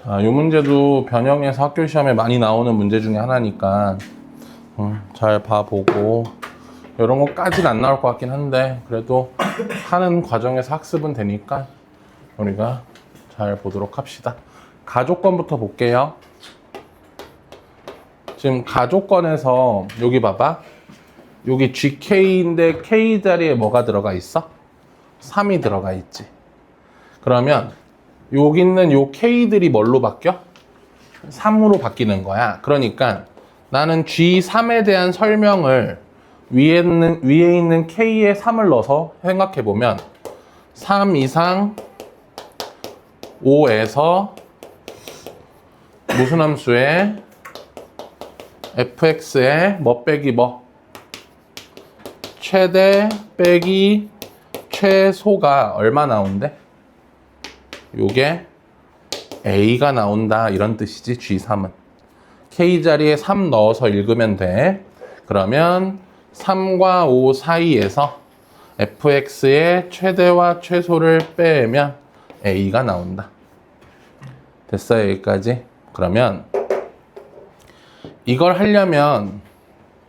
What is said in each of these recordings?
자, 이 문제도 변형해서 학교 시험에 많이 나오는 문제 중에 하나니까 잘 봐보고 이런 거까지는 안 나올 것 같긴 한데 그래도 하는 과정에서 학습은 되니까 우리가 잘 보도록 합시다. 가족권부터 볼게요. 지금 가족권에서 여기 봐봐. 여기 GK인데 K 자리에 뭐가 들어가 있어? 3이 들어가 있지. 그러면 여기 있는 요 K들이 뭘로 바뀌어? 3으로 바뀌는 거야. 그러니까 나는 G3에 대한 설명을 위에 있는 K에 3을 넣어서 생각해보면 3 이상 5에서 무슨 함수에 fx에 뭐 빼기 뭐 최대 빼기 최소가 얼마 나온대? 요게 A가 나온다 이런 뜻이지. G3은 K 자리에 3 넣어서 읽으면 돼. 그러면 3과 5 사이에서 fx의 최대와 최소를 빼면 A가 나온다. 됐어요 여기까지? 그러면 이걸 하려면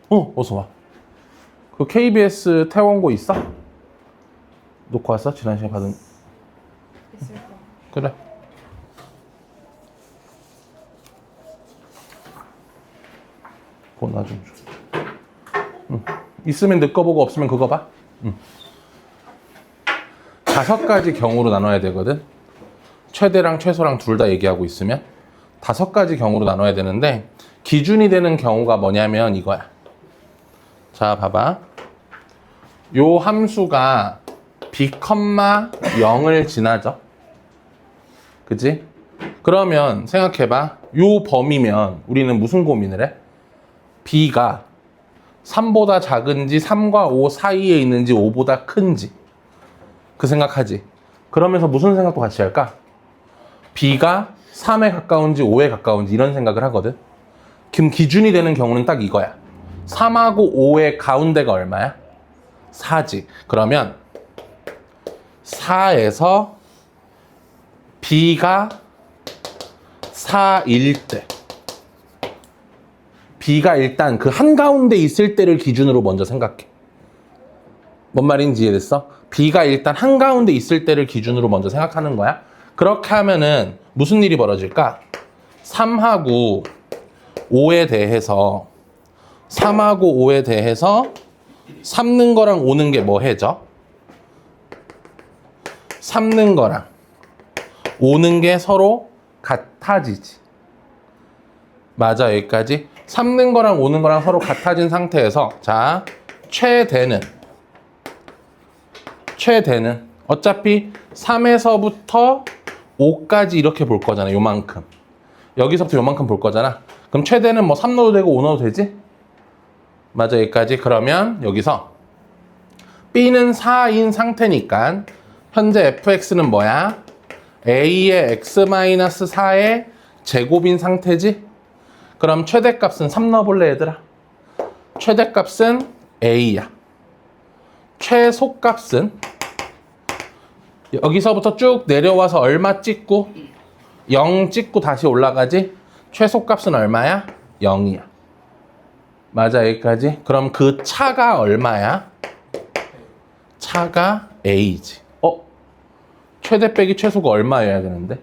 어서 와. 그 KBS 태원고 있어? 놓고 왔어? 지난 시간에 받은. 있을 거. 그래. 그거 나 좀 줘. 있으면 내 거 보고 없으면 그거 봐. 5가지 경우로 나눠야 되거든. 최대랑 최소랑 둘 다 얘기하고 있으면 5가지 경우로 나눠야 되는데 기준이 되는 경우가 뭐냐면 이거야. 자 봐봐. 요 함수가 b, 0을 지나죠. 그치? 그러면 생각해봐. 요 범위면 우리는 무슨 고민을 해? b가 3보다 작은지 3과 5 사이에 있는지 5보다 큰지 그 생각하지. 그러면서 무슨 생각도 같이 할까? b가 3에 가까운지 5에 가까운지 이런 생각을 하거든. 그럼 기준이 되는 경우는 딱 이거야. 3하고 5의 가운데가 얼마야? 4지. 그러면 4에서 b가 4일 때 b가 일단 그 한가운데 있을 때를 기준으로 먼저 생각해. 뭔 말인지 이해됐어? b가 일단 한가운데 있을 때를 기준으로 먼저 생각하는 거야. 그렇게 하면은 무슨 일이 벌어질까? 3하고 5에 대해서 3하고 5에 대해서 3는 거랑 5는 게 뭐 해져? 3는 거랑 5는 게 서로 같아지지. 맞아 여기까지? 3는 거랑 5는 거랑 서로 같아진 상태에서 자 최대는 어차피 3에서부터 5까지 이렇게 볼 거잖아. 요만큼. 여기서부터 요만큼 볼 거잖아. 그럼 최대는 뭐 3 넣어도 되고 5 넣어도 되지? 맞아 여기까지? 그러면 여기서 B는 4인 상태니까 현재 fx는 뭐야? A의 x-4의 제곱인 상태지? 그럼 최대값은 3 넣어볼래 얘들아? 최대값은 A야. 최소값은 여기서부터 쭉 내려와서 얼마 찍고 0 찍고 다시 올라가지? 최소값은 얼마야? 0이야. 맞아 여기까지? 그럼 그 차가 얼마야? 차가 A지. 최대 빼기 최소가 얼마여야 되는데?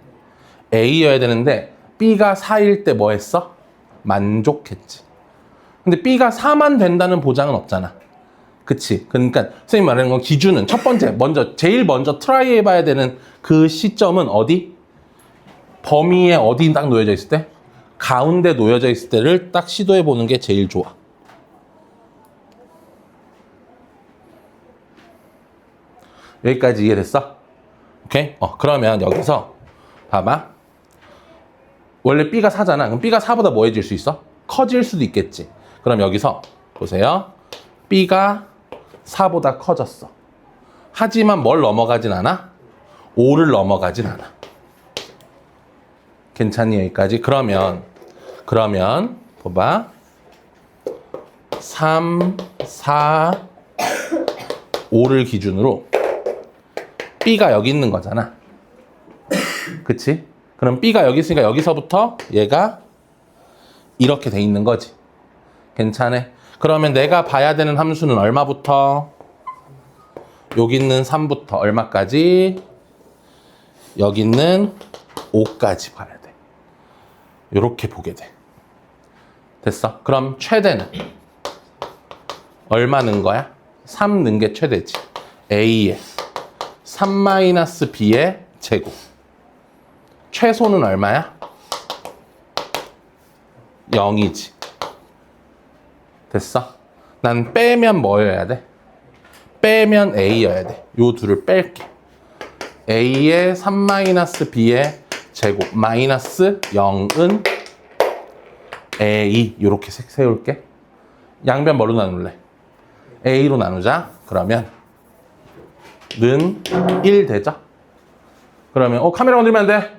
A여야 되는데 B가 4일 때 뭐 했어? 만족했지. 근데 B가 4만 된다는 보장은 없잖아. 그치? 그러니까 선생님 말하는 건 기준은 첫 번째 제일 먼저 트라이 해봐야 되는 그 시점은 어디? 범위에 어디 딱 놓여져 있을 때? 가운데 놓여져 있을 때를 딱 시도해 보는 게 제일 좋아. 여기까지 이해됐어? 오케이? 그러면 여기서 봐봐. 원래 B가 4잖아. 그럼 B가 4보다 뭐 해질 수 있어? 커질 수도 있겠지. 그럼 여기서 보세요. B가 4보다 커졌어. 하지만 뭘 넘어가진 않아? 5를 넘어가진 않아. 괜찮니 여기까지? 그러면 봐봐. 3, 4, 5를 기준으로 B가 여기 있는 거잖아. 그치? 그럼 B가 여기 있으니까 여기서부터 얘가 이렇게 돼 있는 거지. 괜찮아? 그러면 내가 봐야 되는 함수는 얼마부터? 여기 있는 3부터 얼마까지? 여기 있는 5까지 봐야 돼. 이렇게 보게 돼. 됐어? 그럼 최대는 얼마 는 거야? 3 는 게 최대지. A의 3-B의 제곱. 최소는 얼마야? 0이지. 됐어? 난 빼면 뭐여야 돼? 빼면 A여야 돼. 요 둘을 뺄게. A의 3-B의 제곱 마이너스 0은 A. 요렇게 세울게. 양변 뭐로 나눌래? A로 나누자. 그러면 는 1 되죠? 그러면 카메라 건들면 안 돼.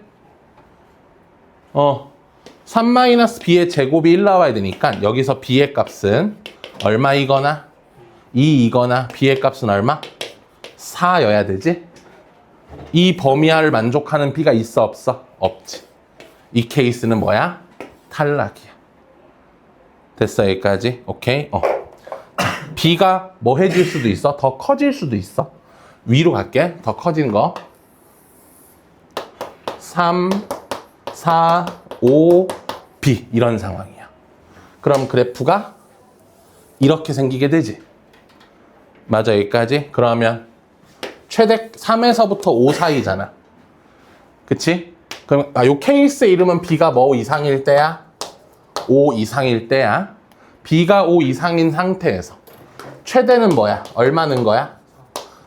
3-B의 제곱이 1 나와야 되니까 여기서 B의 값은 얼마이거나 2이거나 B의 값은 얼마? 4여야 되지? 이 범위하를 만족하는 B가 있어 없어? 없지. 이 케이스는 뭐야? 탈락이야. 됐어 여기까지? 오케이? B가 뭐 해질 수도 있어? 더 커질 수도 있어. 위로 갈게. 더 커진 거. 3, 4, 5, B 이런 상황이야. 그럼 그래프가 이렇게 생기게 되지. 맞아 여기까지? 그러면 최대 3에서부터 5 사이잖아. 그치? 그럼 요 케이스의 이름은 B가 뭐 이상일 때야? 5 이상일 때야. B가 5 이상인 상태에서 최대는 뭐야? 얼마 는 거야?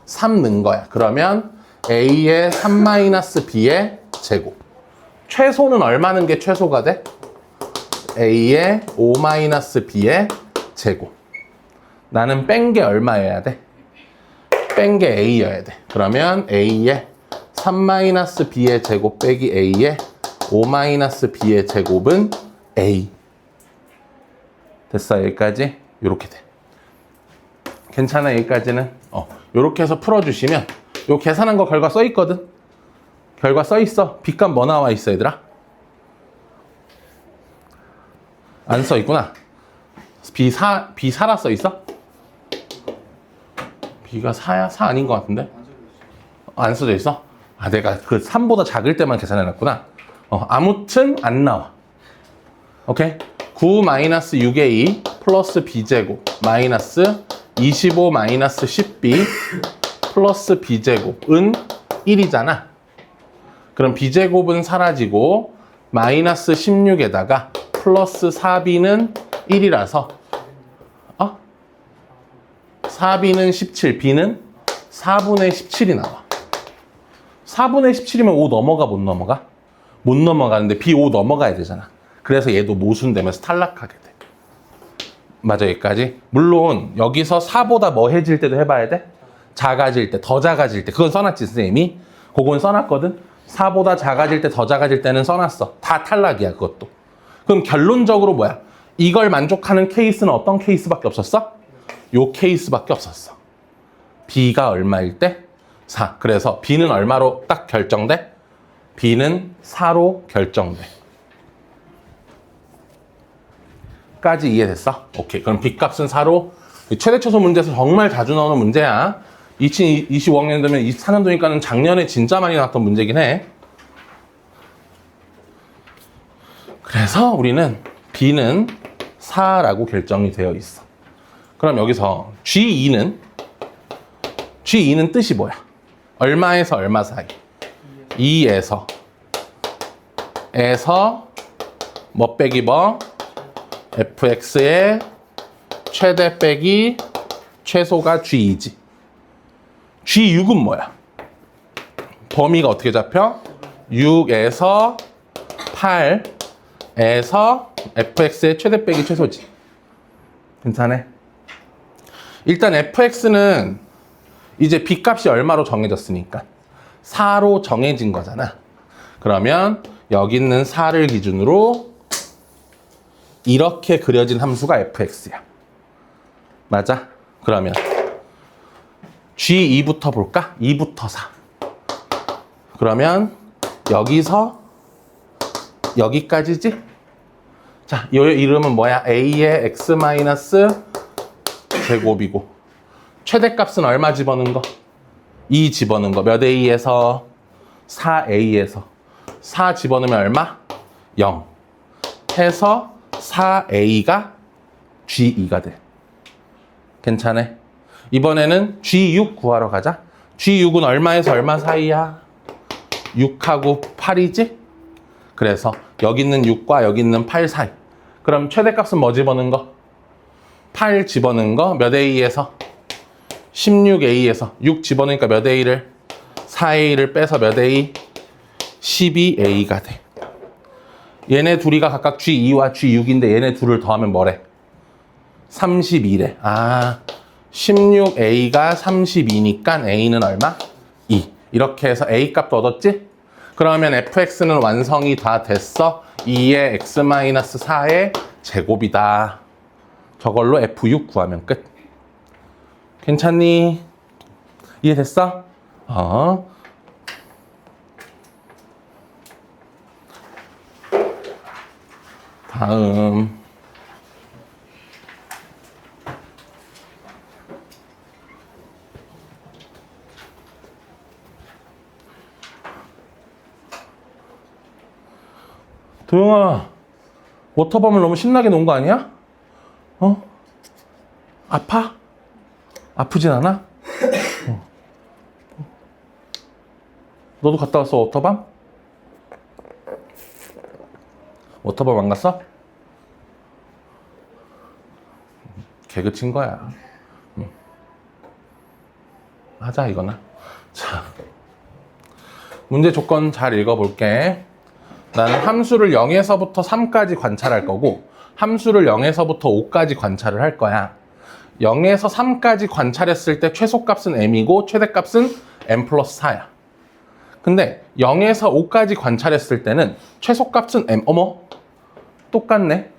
3 는 거야. 그러면 A의 3-B의 제곱. 최소는 얼마 는 게 최소가 돼? A의 5-B의 제곱. 나는 뺀 게 얼마여야 돼? 뺀 게 A여야 돼. 그러면 A의 3-B의 제곱 빼기 A의 5-B의 제곱은 A. 됐어 여기까지? 요렇게 돼. 괜찮아 여기까지는? 요렇게 해서 풀어주시면 요 계산한 거 결과 써 있거든? 결과 써 있어. B값 뭐 나와 있어 얘들아? 안 써 있구나. B4라 써 있어? B가 4야? 4 아닌 것 같은데? 안 써져 있어? 내가 그 3보다 작을 때만 계산해놨구나. 아무튼 안 나와. 오케이? 9-6의 2 플러스 B제곱 마이너스 25 마이너스 10B 플러스 B제곱은 1이잖아. 그럼 B제곱은 사라지고 마이너스 16에다가 플러스 4B는 1이라서 4B는 17, B는 4분의 17이 나와. 4분의 17이면 5 넘어가 못 넘어가? 못 넘어가는데 B 5 넘어가야 되잖아. 그래서 얘도 모순되면서 탈락하게 돼. 맞아 여기까지? 물론 여기서 4보다 뭐 해질 때도 해봐야 돼? 작아질 때, 더 작아질 때. 그건 써놨지 선생님이? 그건 써놨거든? 4보다 작아질 때, 더 작아질 때는 써놨어. 다 탈락이야 그것도. 그럼 결론적으로 뭐야? 이걸 만족하는 케이스는 어떤 케이스밖에 없었어? 요 케이스밖에 없었어. B가 얼마일 때? 4. 그래서 B는 얼마로 딱 결정돼? B는 4로 결정돼. 까지 이해됐어? 오케이. 그럼 B값은 4로. 최대 최소 문제에서 정말 자주 나오는 문제야. 2025학년 되면 24년도니까는 작년에 진짜 많이 나왔던 문제긴 해. 그래서 우리는 B는 4라고 결정이 되어 있어. 그럼 여기서 G2는 뜻이 뭐야? 얼마에서 얼마 사이? 2에서 뭐 빼기 뭐? fx의 최대 빼기 최소가 G2지. G6은 뭐야? 범위가 어떻게 잡혀? 6에서 8에서 fx의 최대 빼기 최소지. 괜찮아? 일단 fx는 이제 B값이 얼마로 정해졌으니까 4로 정해진 거잖아. 그러면 여기 있는 4를 기준으로 이렇게 그려진 함수가 fx야. 맞아? 그러면 G2부터 볼까? 2부터 4. 그러면 여기서 여기까지지? 자, 이 이름은 뭐야? a의 x 마이너스 제곱이고 최대값은 얼마 집어넣은 거? 2 집어넣은 거. 몇 a에서? 4a에서 4 집어넣으면 얼마? 0 해서 4a가 G2가 돼. 괜찮아? 이번에는 G6 구하러 가자. G6은 얼마에서 얼마 사이야? 6하고 8이지? 그래서 여기 있는 6과 여기 있는 8 사이. 그럼 최대값은 뭐 집어넣은 거? 8 집어넣은 거 몇 a에서? 16a에서 6 집어넣으니까 몇 a를? 4a를 빼서 몇 a? 12a가 돼. 얘네 둘이가 각각 G2와 G6인데 얘네 둘을 더하면 뭐래? 32래. 아, 16a가 32니까 a는 얼마? 2. 이렇게 해서 a 값도 얻었지? 그러면 fx는 완성이 다 됐어. 2의 x-4의 제곱이다. 저걸로 f6 구하면 끝. 괜찮니? 이해됐어? 다음. 도영아, 워터밤을 너무 신나게 놓은 거 아니야? 아파? 아프진 않아? 너도 갔다 왔어, 워터밤? 워터밤 안 갔어? 개그 친 거야. 하자, 이거나. 자, 문제 조건 잘 읽어볼게. 나는 함수를 0에서부터 3까지 관찰할 거고 함수를 0에서부터 5까지 관찰을 할 거야. 0에서 3까지 관찰했을 때 최소값은 m이고 최대값은 m 플러스 4야. 근데 0에서 5까지 관찰했을 때는 최소값은 m. 어머, 똑같네.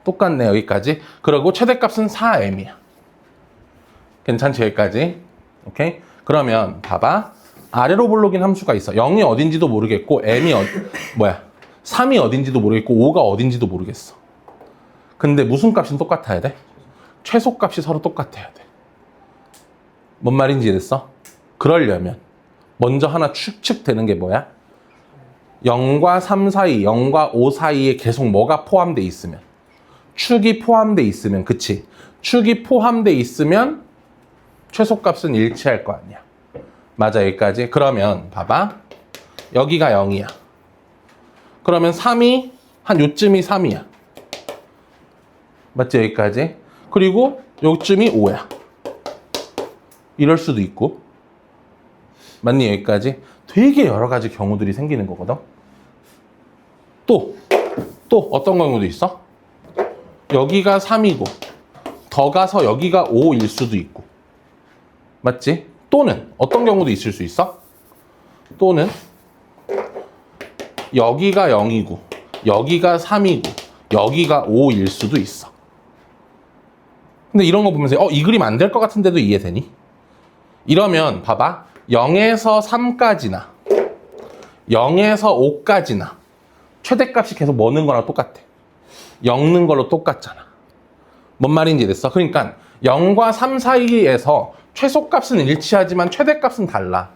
똑같네, 여기까지. 그리고 최대값은 4m이야. 괜찮지, 여기까지? 오케이? 그러면 봐봐. 아래로 블록인 함수가 있어. 0이 어딘지도 모르겠고 m이 3이 어딘지도 모르겠고 5가 어딘지도 모르겠어. 근데 무슨 값은 똑같아야 돼? 최소값이 서로 똑같아야 돼. 뭔 말인지 이해됐어? 그러려면 먼저 하나 추측되는 게 뭐야? 0과 3 사이, 0과 5 사이에 계속 뭐가 포함돼 있으면, 축이 포함돼 있으면, 그치? 축이 포함돼 있으면 최소값은 일치할 거 아니야. 맞아, 여기까지. 그러면 봐봐. 여기가 0이야. 그러면 3이 한 요쯤이 3이야. 맞지, 여기까지? 그리고 요쯤이 5야. 이럴 수도 있고. 맞니, 여기까지? 되게 여러 가지 경우들이 생기는 거거든. 또 어떤 경우도 있어? 여기가 3이고 더 가서 여기가 5일 수도 있고. 맞지? 또는 어떤 경우도 있을 수 있어? 또는 여기가 0이고 여기가 3이고 여기가 5일 수도 있어. 근데 이런 거 보면서 이 그림 안 될 것 같은데도 이해되니? 이러면 봐봐. 0에서 3까지나 0에서 5까지나 최대값이 계속 뭐 넣는 거랑 똑같아. 0 넣는 걸로 똑같잖아. 뭔 말인지 됐어? 그러니까 0과 3 사이에서 최소값은 일치하지만 최대값은 달라.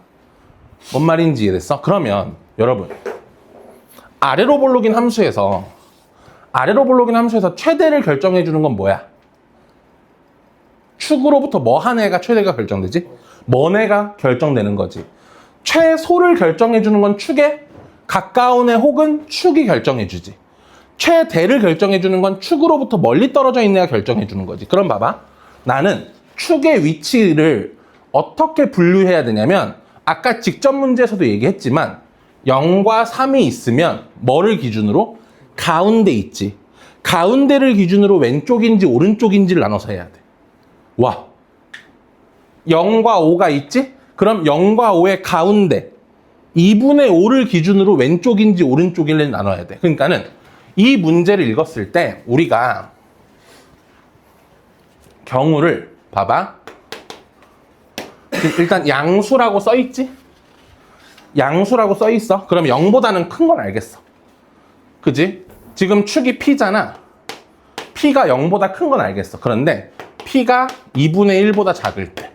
뭔 말인지 이해됐어? 그러면 여러분, 아래로 블록인 함수에서 최대를 결정해 주는 건 뭐야? 축으로부터 뭐 한 애가 최대가 결정되지? 뭔 애가 결정되는 거지. 최소를 결정해 주는 건 축에 가까운 애 혹은 축이 결정해 주지. 최대를 결정해 주는 건 축으로부터 멀리 떨어져 있는 애가 결정해 주는 거지. 그럼 봐봐. 나는 축의 위치를 어떻게 분류해야 되냐면 아까 직접 문제에서도 얘기했지만 0과 3이 있으면 뭐를 기준으로? 가운데 있지. 가운데를 기준으로 왼쪽인지 오른쪽인지를 나눠서 해야 돼. 와, 0과 5가 있지? 그럼 0과 5의 가운데 2분의 5를 기준으로 왼쪽인지 오른쪽인지 나눠야 돼. 그러니까는 이 문제를 읽었을 때 우리가 경우를 봐봐. 일단 양수라고 써있지? 양수라고 써있어. 그럼 0보다는 큰 건 알겠어. 그지? 지금 축이 P잖아. P가 0보다 큰 건 알겠어. 그런데 P가 2분의 1보다 작을 때,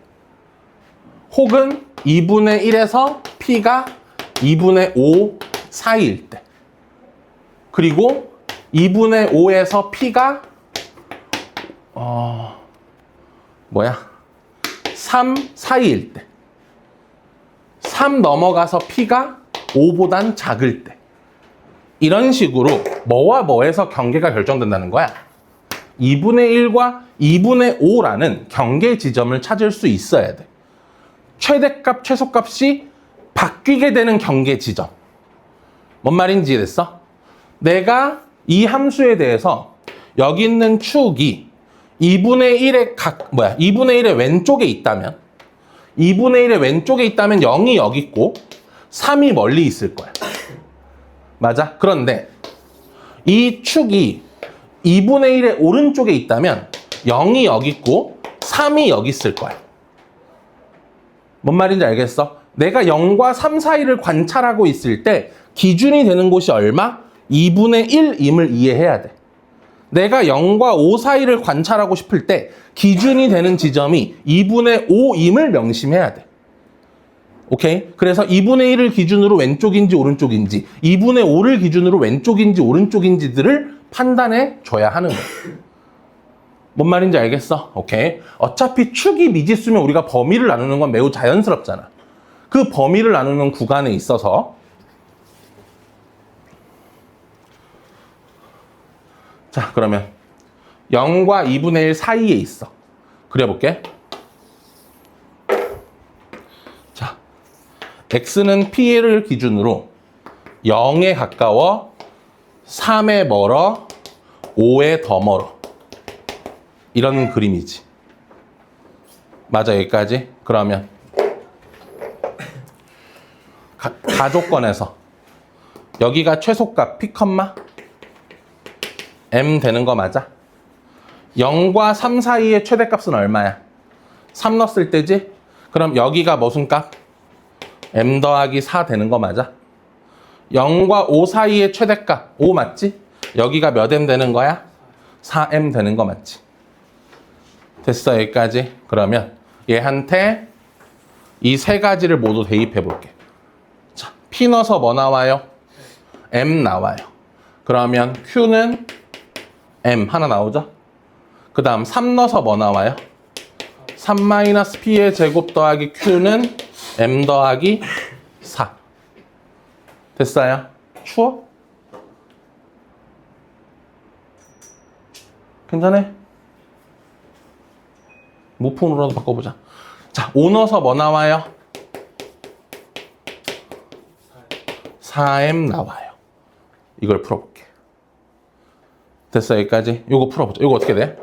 혹은 2분의 1에서 P가 2분의 5 사이일 때, 그리고 2분의 5에서 P가 3 사이일 때, 3 넘어가서 P가 5보단 작을 때, 이런 식으로 뭐와 뭐에서 경계가 결정된다는 거야. 2분의 1과 2분의 5라는 경계 지점을 찾을 수 있어야 돼. 최대값, 최소값이 바뀌게 되는 경계 지점. 뭔 말인지 이해됐어? 내가 이 함수에 대해서 여기 있는 축이 2분의 1의 2분의 1의 왼쪽에 있다면, 2분의 1의 왼쪽에 있다면 0이 여기 있고 3이 멀리 있을 거야. 맞아? 그런데 이 축이 2분의 1의 오른쪽에 있다면 0이 여기 있고 3이 여기 있을 거야. 뭔 말인지 알겠어? 내가 0과 3 사이를 관찰하고 있을 때 기준이 되는 곳이 얼마? 2분의 1임을 이해해야 돼. 내가 0과 5 사이를 관찰하고 싶을 때 기준이 되는 지점이 2분의 5임을 명심해야 돼. 오케이? 그래서 2분의 1을 기준으로 왼쪽인지 오른쪽인지, 2분의 5를 기준으로 왼쪽인지 오른쪽인지들을 판단해 줘야 하는 거야. 뭔 말인지 알겠어? 오케이? 어차피 축이 미지수면 우리가 범위를 나누는 건 매우 자연스럽잖아. 그 범위를 나누는 구간에 있어서 자, 그러면 0과 2분의 1 사이에 있어. 그려볼게. 자, x는 p를 기준으로 0에 가까워, 3에 멀어, 5에 더 멀어. 이런 그림이지. 맞아, 여기까지? 그러면 가조건에서 여기가 최소값 p, m 되는 거 맞아? 0과 3 사이의 최대값은 얼마야? 3 넣었을 때지? 그럼 여기가 무슨 값? m 더하기 4 되는 거 맞아? 0과 5 사이의 최대값 5 맞지? 여기가 몇 m 되는 거야? 4m 되는 거 맞지? 됐어, 여기까지? 그러면 얘한테 이 세 가지를 모두 대입해 볼게. 자, P 넣어서 뭐 나와요? M 나와요. 그러면 Q는 M 하나 나오죠? 그 다음 3 넣어서 뭐 나와요? 3-P의 제곱 더하기 Q는 M 더하기 4. 됐어요? 추워? 괜찮아? 무풍으로라도 바꿔보자. 자, 5 넣어서 뭐 나와요? 4m 나와요. 이걸 풀어볼게. 됐어, 여기까지? 요거 풀어보자. 요거 어떻게 돼?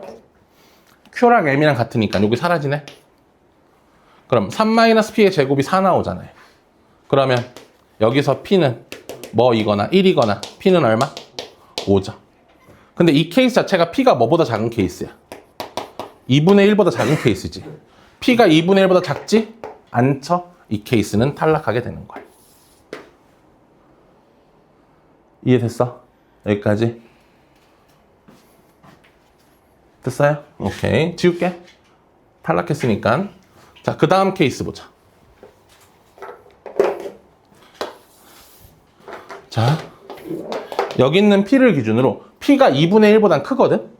Q랑 M이랑 같으니까 여기 사라지네. 그럼 3-P의 제곱이 4 나오잖아요. 그러면 여기서 P는 뭐이거나 1이거나 P는 얼마? 5죠. 근데 이 케이스 자체가 P가 뭐보다 작은 케이스야? 2분의 1보다 작은 케이스지. P가 2분의 1보다 작지? 않죠? 이 케이스는 탈락하게 되는 거야. 이해됐어? 여기까지? 됐어요? 오케이. 지울게. 탈락했으니까. 자, 그 다음 케이스 보자. 자, 여기 있는 P를 기준으로 P가 2분의 1보단 크거든?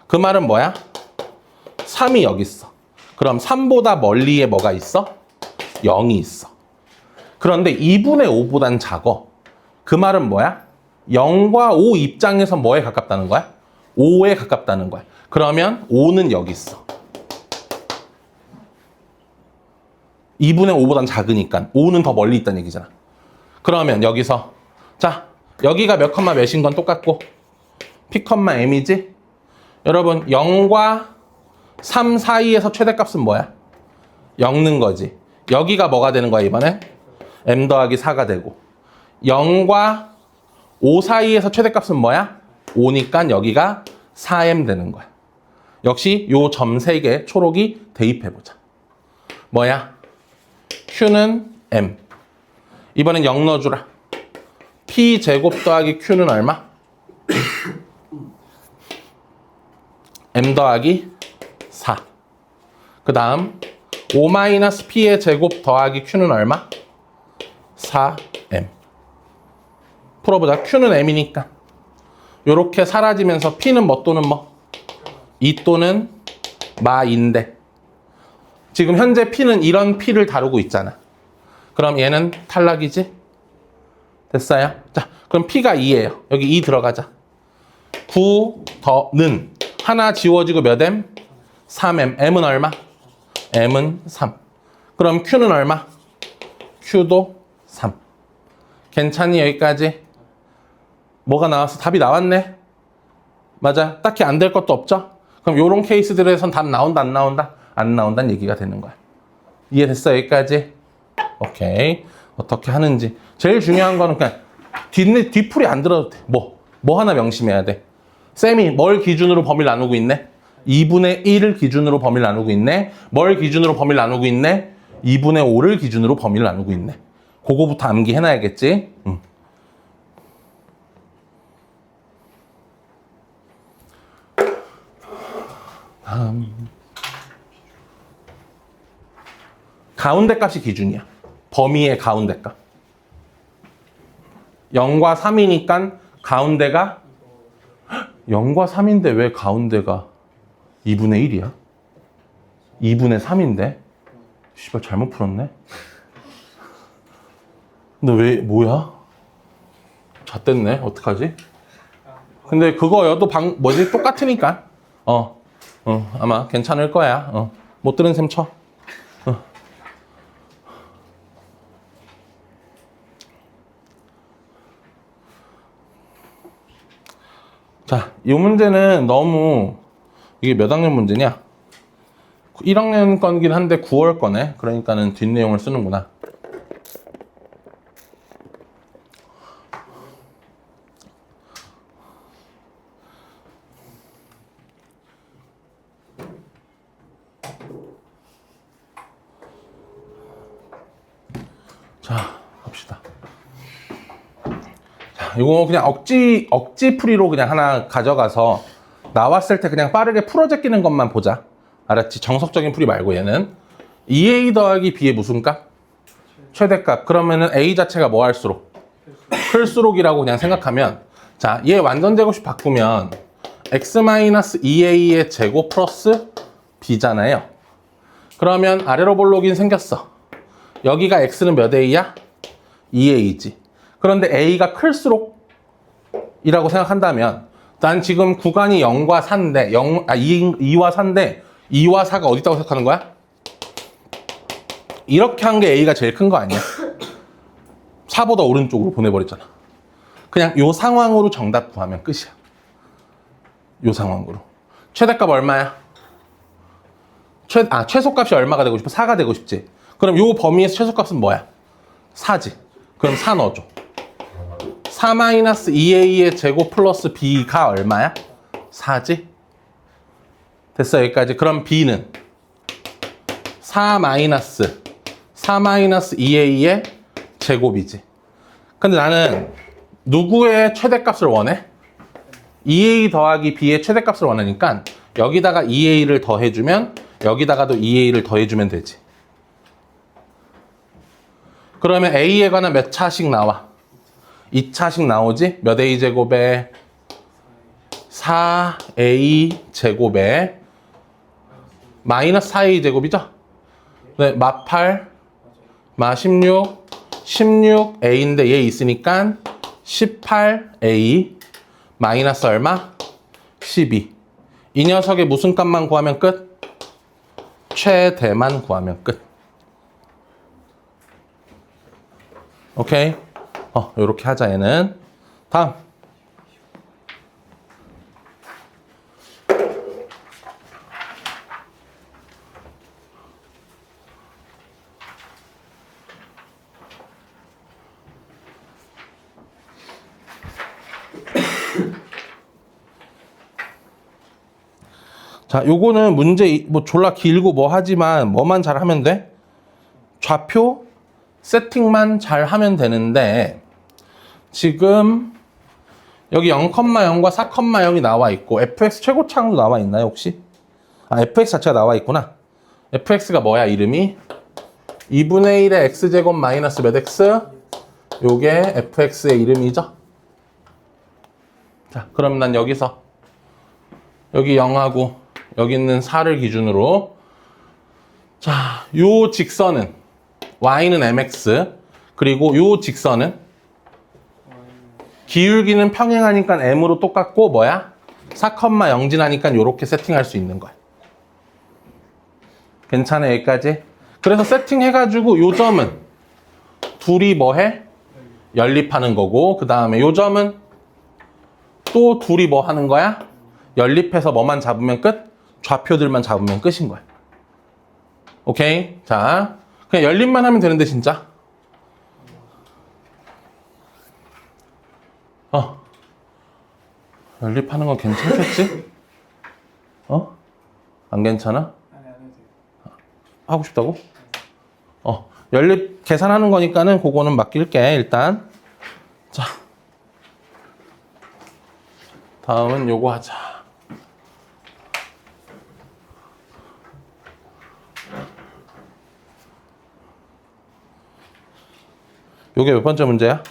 그 말은 뭐야? 3이 여기 있어. 그럼 3보다 멀리에 뭐가 있어? 0이 있어. 그런데 2분의 5보단 작어. 그 말은 뭐야? 0과 5 입장에서 뭐에 가깝다는 거야? 5에 가깝다는 거야. 그러면 5는 여기 있어. 2분의 5보단 작으니까 5는 더 멀리 있다는 얘기잖아. 그러면 여기서 자, 여기가 몇 컴마 몇인 건 똑같고 P, M이지? 여러분 0과 3 사이에서 최대값은 뭐야? 0는 거지. 여기가 뭐가 되는 거야 이번엔? M 더하기 4가 되고 0과 5 사이에서 최대값은 뭐야? 5니까 여기가 4m 되는 거야. 역시 요 점 3개 초록이 대입해보자. 뭐야? Q는 M. 이번엔 0 넣어주라. P 제곱 더하기 Q는 얼마? M 더하기 4. 그 다음 5-P의 제곱 더하기 Q는 얼마? 4M. 풀어보자. Q는 M이니까. 요렇게 사라지면서 P는 뭐 또는 뭐? 2 또는 마인데. 지금 현재 P는 이런 P를 다루고 있잖아. 그럼 얘는 탈락이지? 됐어요? 자, 그럼 P가 2예요. 여기 2 들어가자. 9 더는 하나 지워지고 몇 M? 3M. M은 얼마? M은 3. 그럼 Q는 얼마? Q도 3. 괜찮니? 여기까지? 뭐가 나왔어? 답이 나왔네? 맞아. 딱히 안 될 것도 없죠? 그럼 요런 케이스들에선 답 나온다, 안 나온다? 안 나온다는 얘기가 되는 거야. 이해됐어? 여기까지? 오케이. 어떻게 하는지. 제일 중요한 거는 그냥 뒤풀이 안 들어도 돼. 뭐 하나 명심해야 돼. 쌤이 뭘 기준으로 범위를 나누고 있네? 2분의 1을 기준으로 범위를 나누고 있네. 뭘 기준으로 범위를 나누고 있네? 2분의 5를 기준으로 범위를 나누고 있네. 그거부터 암기해놔야겠지? 가운데 값이 기준이야. 범위의 가운데 값. 0과 3이니까 가운데가 0과 3인데 왜 가운데가 2분의 1이야? 2분의 3인데? 씨발 잘못 풀었네? 근데 왜 뭐야? 잣됐네. 어떡하지? 근데 그거여도 똑같으니까. 아마 괜찮을 거야. 못 들은 셈 쳐. 자, 이 문제는 너무 이게 몇 학년 문제냐? 1학년 건긴 한데 9월 거네. 그러니까는 뒷내용을 쓰는구나. 자, 갑시다. 자, 이거 그냥 억지 풀이로 그냥 하나 가져가서 나왔을 때 그냥 빠르게 풀어 제끼는 것만 보자. 알았지? 정석적인 풀이 말고 얘는 2a 더하기 b의 무슨 값? 최대값. 그러면은 a 자체가 뭐 할수록? 클수록이라고 그냥 생각하면, 자, 얘 완전 제곱식 바꾸면 x-2a의 제곱 플러스 b잖아요. 그러면 아래로 볼록인 생겼어. 여기가 x는 몇 a야? 2a지. 그런데 a가 클수록 이라고 생각한다면 난 지금 구간이 0과 4인데 2와 4인데 2와 4가 어디 있다고 생각하는 거야? 이렇게 한 게 a가 제일 큰 거 아니야? 4보다 오른쪽으로 보내버렸잖아. 그냥 요 상황으로 정답 구하면 끝이야. 요 상황으로. 최대값 얼마야? 최소값이 얼마가 되고 싶어? 4가 되고 싶지. 그럼 요 범위에서 최소값은 뭐야? 4지. 그럼 4 넣어줘. 4-2a의 제곱 플러스 b가 얼마야? 4지? 됐어, 여기까지. 그럼 b는 4-2a의 제곱이지. 근데 나는 누구의 최대값을 원해? 2a 더하기 b의 최대값을 원하니까 여기다가 2a를 더해주면 여기다가도 2a를 더해주면 되지. 그러면 a에 관한 몇 차씩 나와? 2차씩 나오지? 몇 a 제곱에? 4a 제곱에 마이너스 4a 제곱이죠? 네, 마8, 마16, 16a인데 얘 있으니까 18a 마이너스 얼마? 12. 이 녀석의 무슨 값만 구하면 끝? 최대만 구하면 끝. 오케이? 요렇게 하자, 얘는. 다음. 자, 요거는 문제 뭐 졸라 길고 뭐 하지만 뭐만 잘하면 돼? 좌표 세팅만 잘 하면 되는데, 지금 여기 0,0과 4,0이 나와 있고 fx 최고차항도 나와 있나요 혹시? 아 fx 자체가 나와 있구나. fx가 뭐야 이름이? 2분의 1의 x제곱 마이너스 몇 x? 요게 fx의 이름이죠. 자 그럼 난 여기서 여기 0하고 여기 있는 4를 기준으로 자 요 직선은 y는 mx 그리고 요 직선은 기울기는 평행하니까 m으로 똑같고 뭐야? 4,0 지나니까 요렇게 세팅할 수 있는 거야. 괜찮아 여기까지? 그래서 세팅해가지고 요 점은 둘이 뭐해? 연립하는 거고 그 다음에 요 점은 또 둘이 뭐 하는 거야? 연립해서 뭐만 잡으면 끝? 좌표들만 잡으면 끝인 거야. 오케이? 자 그냥 연립만 하면 되는데 진짜 연립하는 건 괜찮겠지? 안 괜찮아? 아니 안 해도 돼요. 하고 싶다고? 연립 계산하는 거니까는 그거는 맡길게 일단. 자 다음은 요거 하자. 요게 몇 번째 문제야?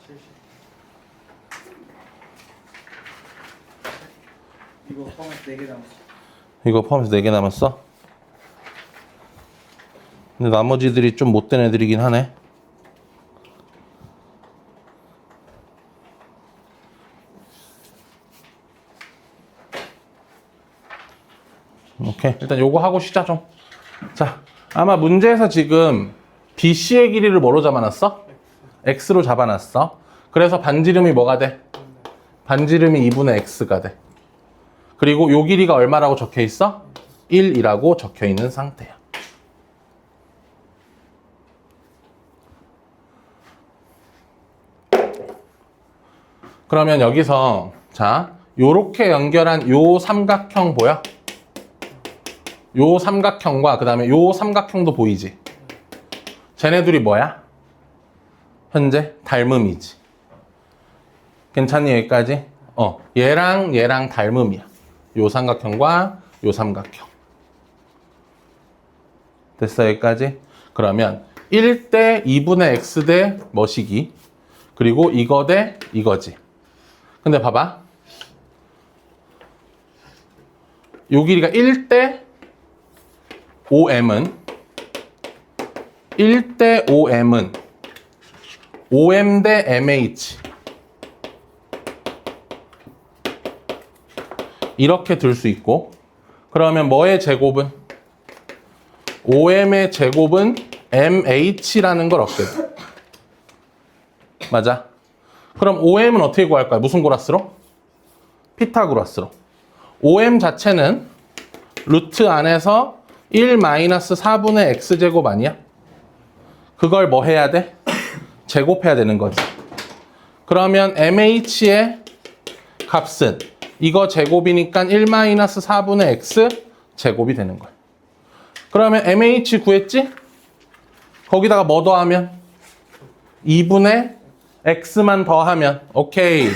70. 이거 포함해서 4개 남았어. 이거 포함해서 4개 남았어? 근데 나머지들이 좀 못된 애들이긴 하네. 오케이. 일단 요거 하고 쉬자 좀. 자, 아마 문제에서 지금 BC의 길이를 뭐로 잡아놨어? X로 잡아놨어. 그래서 반지름이 뭐가 돼? 반지름이 2분의 X가 돼. 그리고 요 길이가 얼마라고 적혀 있어? 1이라고 적혀 있는 상태야. 그러면 여기서 자, 요렇게 연결한 요 삼각형 보여? 요 삼각형과 그 다음에 요 삼각형도 보이지? 쟤네들이 뭐야? 현재 닮음이지. 괜찮니 여기까지? 얘랑 얘랑 닮음이야. 요 삼각형과 요 삼각형. 됐어 여기까지? 그러면 1대 2분의 x 대 뭐시기? 그리고 이거 대 이거지. 근데 봐봐. 요 길이가 1대 5m은 1대 5m은 5m 대 mh 이렇게 들 수 있고 그러면 뭐의 제곱은? 5m의 제곱은 mh라는 걸 얻게 돼. 맞아? 그럼 5m은 어떻게 구할 거야? 무슨 고라스로? 피타고라스로. 5m 자체는 루트 안에서 1-4분의 x제곱 아니야? 그걸 뭐 해야 돼? 제곱해야 되는 거지. 그러면 MH의 값은 이거 제곱이니까 1-4분의 x 제곱이 되는 거야. 그러면 MH 구했지? 거기다가 뭐 더하면? 2분의 x만 더하면 오케이.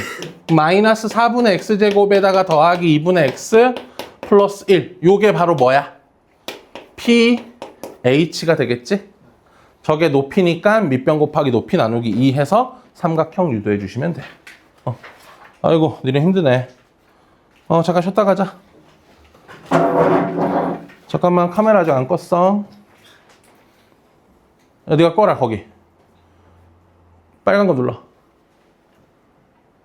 마이너스 4분의 x제곱에다가 더하기 2분의 x 플러스 1. 요게 바로 뭐야? PH가 되겠지? 저게 높이니까 밑변 곱하기 높이 나누기 2 해서 삼각형 유도해 주시면 돼. 아이고 니네 힘드네. 잠깐 쉬었다 가자. 잠깐만 카메라 아직 안 껐어. 야, 네가 꺼라 거기. 빨간 거 눌러.